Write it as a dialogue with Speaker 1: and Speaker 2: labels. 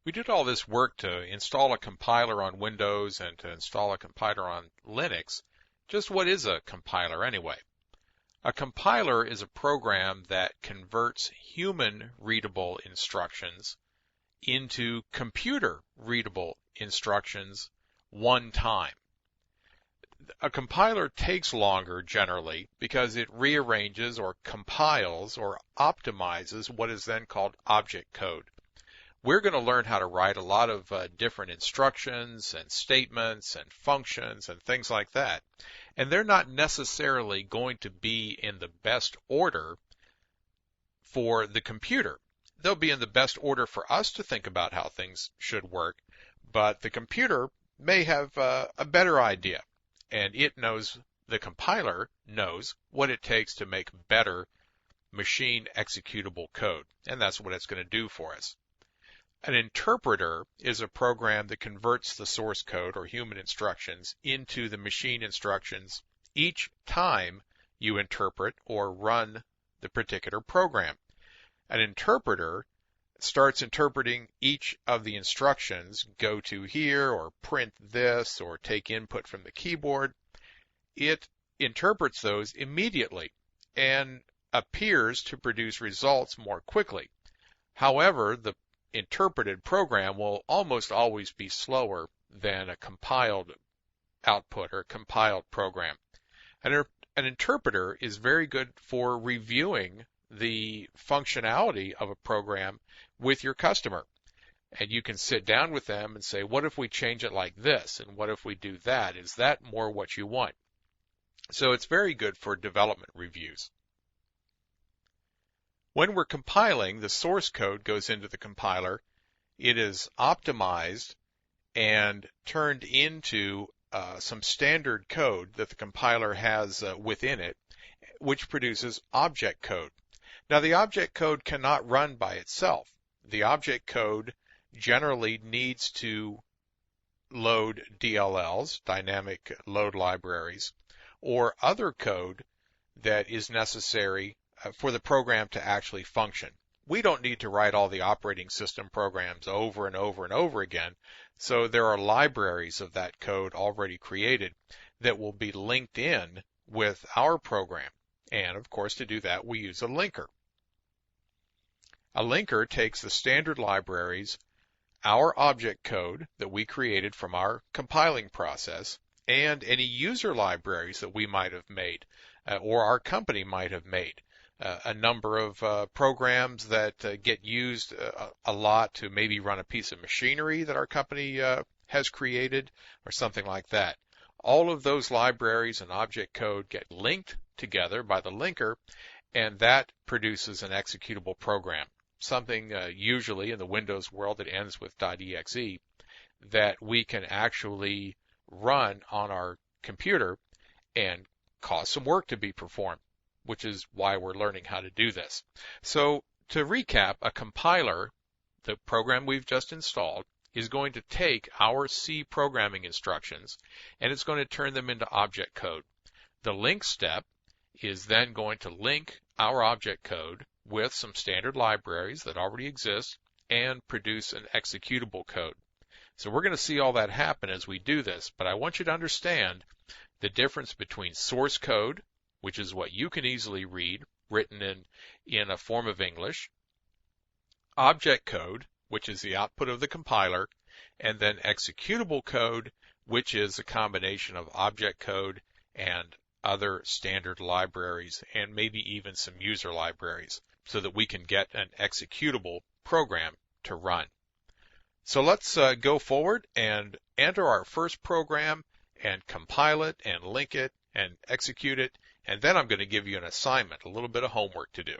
Speaker 1: We did all this work to install a compiler on Windows and to install a compiler on Linux. Just what is a compiler anyway? A compiler is a program that converts human-readable instructions into computer-readable instructions one time. A compiler takes longer generally because it rearranges or compiles or optimizes what is then called object code. We're going to learn how to write a lot of different instructions and statements and functions and things like that. And they're not necessarily going to be in the best order for the computer. They'll be in the best order for us to think about how things should work, but the computer may have a better idea, and the compiler knows what it takes to make better machine executable code, and that's what it's going to do for us. An interpreter is a program that converts the source code or human instructions into the machine instructions each time you interpret or run the particular program. An interpreter starts interpreting each of the instructions, go to here or print this or take input from the keyboard. It interprets those immediately and appears to produce results more quickly. However, the interpreted program will almost always be slower than a compiled output or compiled program. An interpreter is very good for reviewing the functionality of a program with your customer. And you can sit down with them and say, what if we change it like this? And what if we do that? Is that more what you want? So it's very good for development reviews. When we're compiling, the source code goes into the compiler. It is optimized and turned into some standard code that the compiler has within it, which produces object code. Now, the object code cannot run by itself. The object code generally needs to load DLLs, dynamic load libraries, or other code that is necessary for the program to actually function. We don't need to write all the operating system programs over and over and over again, so there are libraries of that code already created that will be linked in with our program. And of course, to do that, we use a linker. A linker takes the standard libraries, our object code that we created from our compiling process, and any user libraries that we might have made or our company might have made. A number of programs that get used a lot to maybe run a piece of machinery that our company has created or something like that. All of those libraries and object code get linked together by the linker, and that produces an executable program, something usually in the Windows world that ends with .exe that we can actually run on our computer and cause some work to be performed, which is why we're learning how to do this. So to recap, a compiler, the program we've just installed, is going to take our C programming instructions and it's going to turn them into object code. The link step is then going to link our object code with some standard libraries that already exist and produce an executable code. So we're going to see all that happen as we do this, but I want you to understand the difference between source code, which is what you can easily read, written in a form of English, object code, which is the output of the compiler, and then executable code, which is a combination of object code and other standard libraries, and maybe even some user libraries, so that we can get an executable program to run. So let's go forward and enter our first program and compile it and link it and execute it. And then I'm going to give you an assignment, a little bit of homework to do.